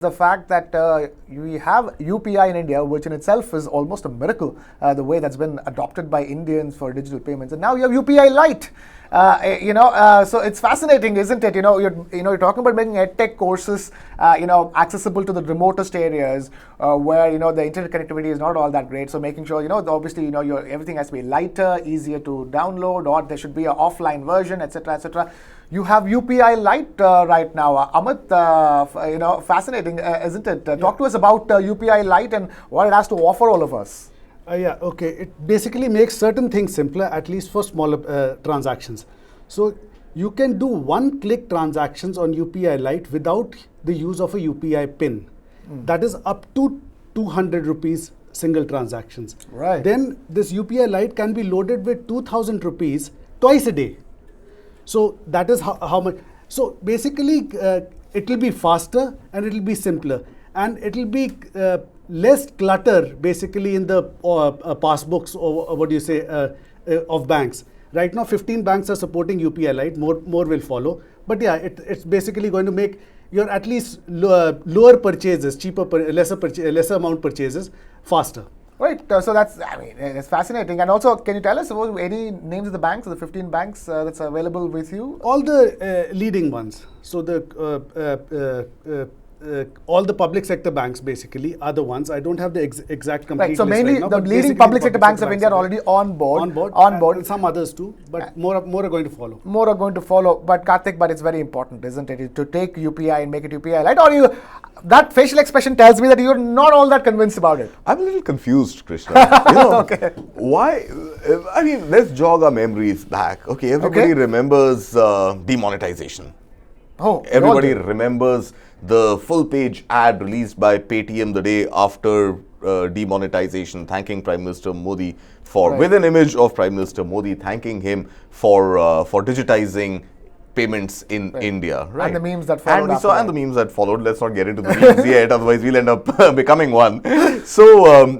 the fact that we have UPI in India, which in itself is almost a miracle, the way that's been adopted by Indians for digital payments. And now you have UPI Lite. So it's fascinating, isn't it? You're talking about making edtech courses, accessible to the remotest areas where the internet connectivity is not all that great. So making sure obviously everything has to be lighter, easier to download, or there should be an offline version, etc., etc. You have UPI Lite right now, Amit. Fascinating, isn't it? Talk to us about UPI Lite and what it has to offer all of us. Okay. It basically makes certain things simpler, at least for smaller transactions. So you can do one-click transactions on UPI Lite without the use of a UPI PIN. That is up to 200 rupees single transactions. Right. Then this UPI Lite can be loaded with 2000 rupees twice a day. So that is how much. So basically, it will be faster and it will be simpler, and it will be less clutter basically in the passbooks or of banks. Right now, 15 banks are supporting UPI Lite. More will follow. But yeah, it's basically going to make your at least lower purchases, lesser amount purchases faster. Right, so it's fascinating. And also, can you tell us about any names of the banks, of the 15 banks that's available with you? All the leading ones. So all the public sector banks basically are the ones. I don't have the exact complete list. So list mainly right now, the leading public sector banks of India are already on board. And some others too, but more are going to follow. More are going to follow. But Karthik, it's very important, isn't it, to take UPI and make it UPI Lite? Or that facial expression tells me that you're not all that convinced about it. I'm a little confused, Krishna. Okay. Why? I mean, let's jog our memories back. Okay, everybody remembers demonetization. Oh, everybody remembers the full page ad released by Paytm the day after demonetization, thanking Prime Minister Modi with an image of Prime Minister Modi thanking him for digitizing payments in India. Right. And the memes that followed. And the memes that followed. Let's not get into the memes yet, otherwise we'll end up becoming one. So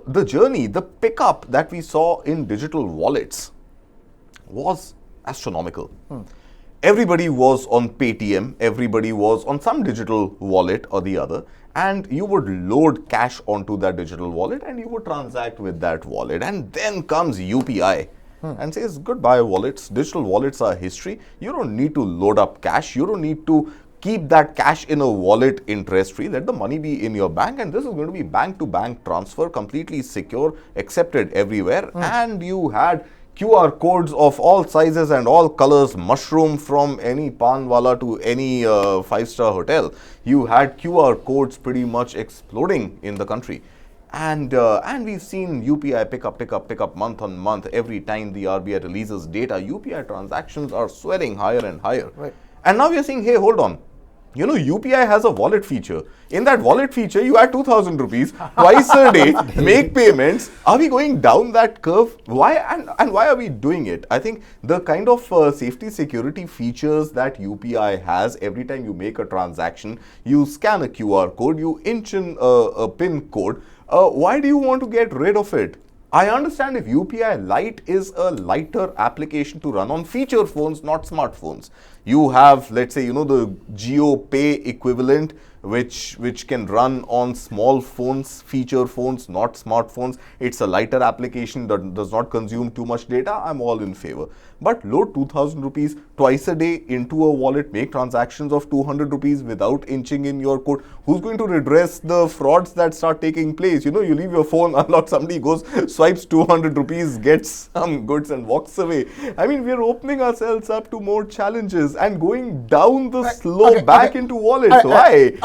the journey, the pickup that we saw in digital wallets was astronomical. Everybody was on Paytm, everybody was on some digital wallet or the other, and you would load cash onto that digital wallet and you would transact with that wallet. And then comes UPI and says, goodbye wallets, digital wallets are history. You don't need to load up cash, you don't need to keep that cash in a wallet interest-free, let the money be in your bank, and this is going to be bank-to-bank transfer, completely secure, accepted everywhere. And you had QR codes of all sizes and all colors mushroom from any panwala to any five-star hotel. You had QR codes pretty much exploding in the country. And we've seen UPI pick up month on month. Every time the RBI releases data, UPI transactions are swelling higher and higher. Right. And now we are saying, hey, hold on. UPI has a wallet feature. In that wallet feature, you add 2,000 rupees twice a day, make payments. Are we going down that curve? Why and why are we doing it? I think the kind of safety security features that UPI has, every time you make a transaction, you scan a QR code, you inch in a PIN code. Why do you want to get rid of it? I understand if UPI Lite is a lighter application to run on feature phones, not smartphones. You have, let's say, the GeoPay equivalent, which can run on small phones, feature phones, not smartphones. It's a lighter application that does not consume too much data. I'm all in favor. But load 2,000 rupees twice a day into a wallet, make transactions of 200 rupees without inching in your code. Who's going to redress the frauds that start taking place? You leave your phone unlocked, somebody goes, swipes 200 rupees, gets some goods and walks away. I mean, we're opening ourselves up to more challenges and going down the slope back into wallets. Why?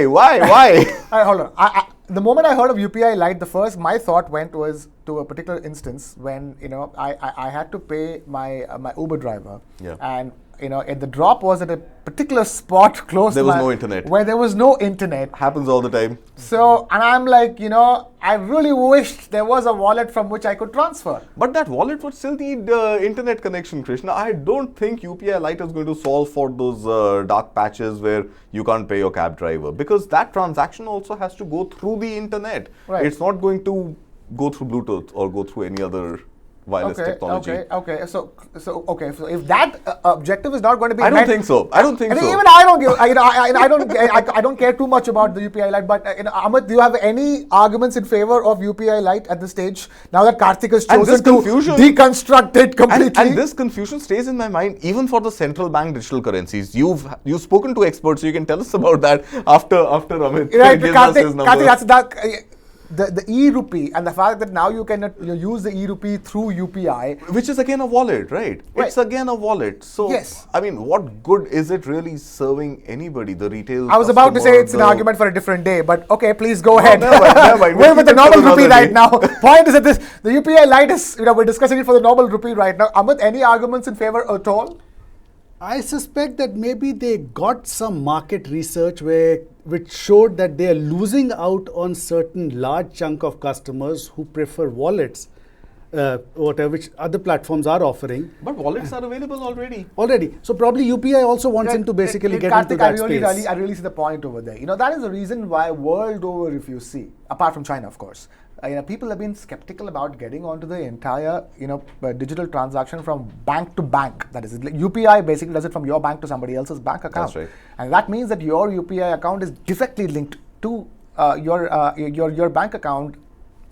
Why? Hold on. The moment I heard of UPI Lite, my thought was to a particular instance when I had to pay my Uber driver, and the drop was at a particular spot close. There was no internet. Where there was no internet. Happens all the time. So, and I'm like, I really wished there was a wallet from which I could transfer. But that wallet would still need internet connection, Krishna. I don't think UPI Lite is going to solve for those dark patches where you can't pay your cab driver, because that transaction also has to go through the internet. Right. It's not going to go through Bluetooth or go through any other wireless technology. Okay. So if that objective is not going to be I met, don't think so. I don't think so. Even I don't give. I don't care too much about the UPI Lite. But Amit, do you have any arguments in favor of UPI Lite at this stage? Now that Karthik has chosen to deconstruct it completely, and this confusion stays in my mind even for the central bank digital currencies. You've spoken to experts, so you can tell us about that after Amit gives us his number. Karthik, the e-rupee and the fact that now you can use the e-rupee through UPI, which is again a wallet, right? It's again a wallet. So yes. I mean, what good is it really serving anybody? The retail. I was about to say it's an argument for a different day, but okay, please go ahead. Never mind. We're with the normal rupee right now. Point is that the UPI Lite is, we're discussing it for the normal rupee right now. Amit, any arguments in favor at all? I suspect that maybe they got some market research which showed that they are losing out on certain large chunk of customers who prefer wallets, which other platforms are offering. But wallets are available already. So probably UPI also wants him to basically get into that space. I really see the point over there. That is the reason why world over, if you see, apart from China, of course, people have been skeptical about getting onto the entire, digital transaction from bank to bank. That is, UPI basically does it from your bank to somebody else's bank account. That's right. And that means that your UPI account is directly linked to your bank account,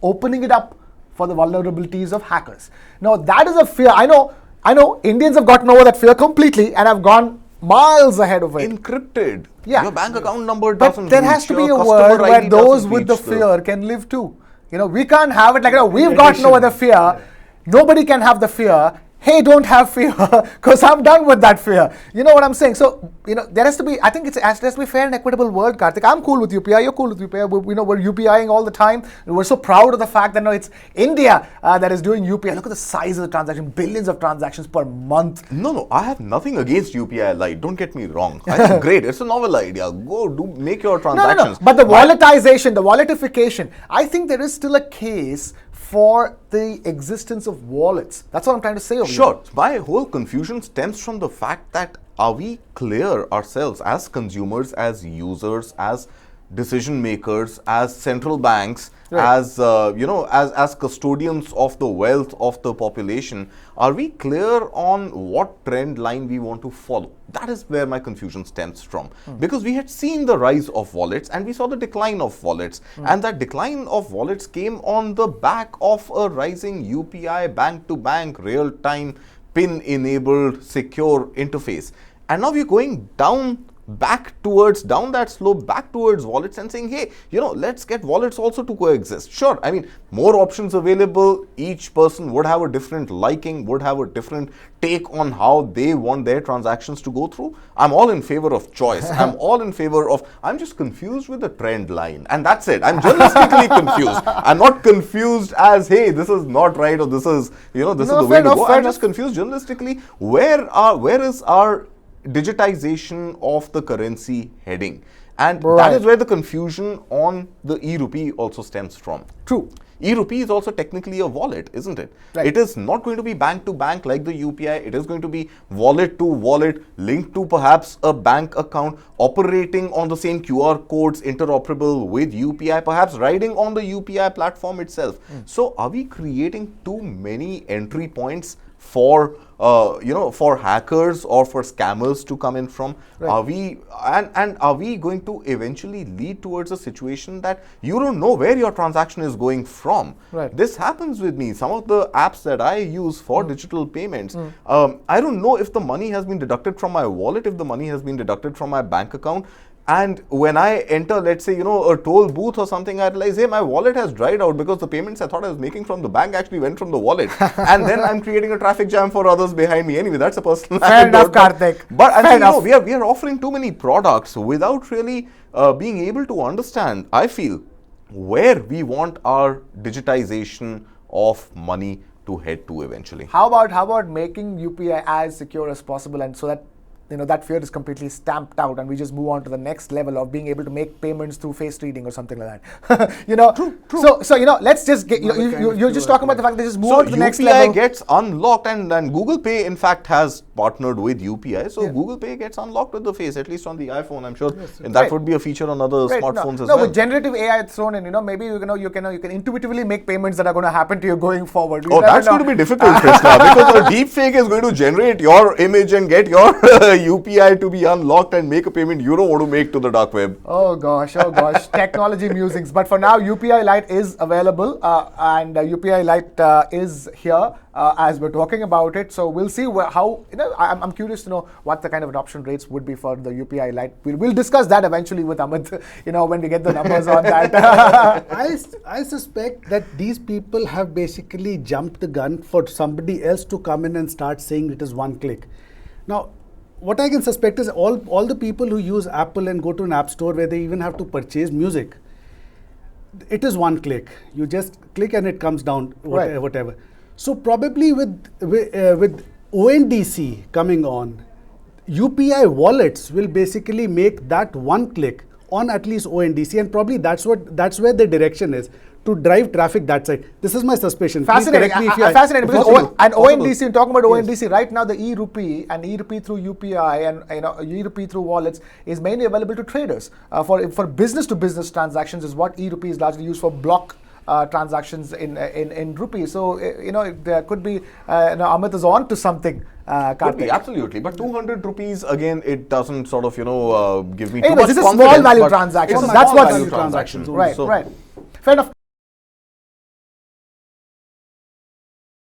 opening it up for the vulnerabilities of hackers. Now, that is a fear. I know Indians have gotten over that fear completely and have gone miles ahead of it. Encrypted. Yeah. Your bank account number doesn't But there has to be a world where those with the fear can live too. We can't have it like, we've gotten over the fear. Nobody can have the fear. Hey, don't have fear because I'm done with that fear. You know what I'm saying? So, there has to be, I think there has to be fair and equitable world, Karthik. I'm cool with UPI. You're cool with UPI. We're UPIing all the time. We're so proud of the fact that it's India that is doing UPI. Look at the size of the transaction, billions of transactions per month. No, I have nothing against UPI Lite. Don't get me wrong. I think great. It's a novel idea. Go make your transactions. No. But the volatilization, the volatilification, I think there is still a case for the existence of wallets. That's what I'm trying to say over here. Sure. My whole confusion stems from the fact that are we clear ourselves as consumers, as users, as decision makers, as central banks, as as custodians of the wealth of the population, are we clear on what trend line we want to follow? That is where my confusion stems from. Because we had seen the rise of wallets and we saw the decline of wallets. And that decline of wallets came on the back of a rising UPI bank-to-bank, real-time, PIN-enabled, secure interface. And now we're going down that slope back towards wallets and saying, hey, let's get wallets also to coexist. Sure, I mean, more options available. Each person would have a different liking, would have a different take on how they want their transactions to go through. I'm all in favor of choice. I'm just confused with the trend line. And that's it. I'm journalistically confused. I'm not confused as, hey, this is not right or this is, this is the way to go. I'm just confused journalistically. Where is our digitization of the currency heading? And that is where the confusion on the e-rupee also stems from. True. E-rupee is also technically a wallet, isn't it? Right. It is not going to be bank to bank like the UPI. It is going to be wallet to wallet, linked to perhaps a bank account, operating on the same QR codes, interoperable with UPI, perhaps riding on the UPI platform itself. So are we creating too many entry points for for hackers or for scammers to come in from? Right. Are we going to eventually lead towards a situation that you don't know where your transaction is going from? Right. This happens with me. Some of the apps that I use for digital payments, I don't know if the money has been deducted from my wallet, if the money has been deducted from my bank account. And when I enter, let's say, a toll booth or something, I realize, hey, my wallet has dried out because the payments I thought I was making from the bank actually went from the wallet. And then I'm creating a traffic jam for others behind me. Anyway, that's a personal Fair enough, Karthik. But I'm saying, we are offering too many products without really being able to understand, I feel, where we want our digitization of money to head to eventually. How about making UPI as secure as possible, and so that that fear is completely stamped out, and we just move on to the next level of being able to make payments through face reading or something like that. True. So let's just get you're just talking about the fact that just move on to the next UPI level. gets unlocked, and Google Pay in fact has partnered with UPI. So Google Pay gets unlocked with the face, at least on the iPhone. I'm sure and that would be a feature on other smartphones as well. With generative AI thrown in, maybe you can intuitively make payments that are going to happen to you going forward. That's going to be difficult, Krishna, because a deep fake is going to generate your image and get your UPI to be unlocked and make a payment you don't want to make to the dark web. Oh gosh, technology musings. But for now, UPI Lite is available, and UPI Lite is here as we're talking about it. So we'll see how. I'm curious to know what the kind of adoption rates would be for the UPI Lite. We'll discuss that eventually with Amit. When we get the numbers on that. I suspect that these people have basically jumped the gun for somebody else to come in and start saying it is one click. Now, what I can suspect is all the people who use Apple and go to an app store where they even have to purchase music, it is one click. You just click and it comes down, whatever. So probably with ONDC coming on, UPI wallets will basically make that one click on at least ONDC, and probably that's where the direction is, to drive traffic that side. This is my suspicion. Fascinating. Fascinating. Because ONDC, talking about ONDC, right now the e-rupee and e-rupee through UPI and e-rupee through wallets is mainly available to traders. For business to business transactions is what e-rupee is largely used for, block transactions in rupees. So there could be Amit is on to something. Could be, absolutely, but 200 rupees again, it doesn't sort of give me too Anyways, much it's a confidence. small value transaction. That's what transactions. Right. Fair enough.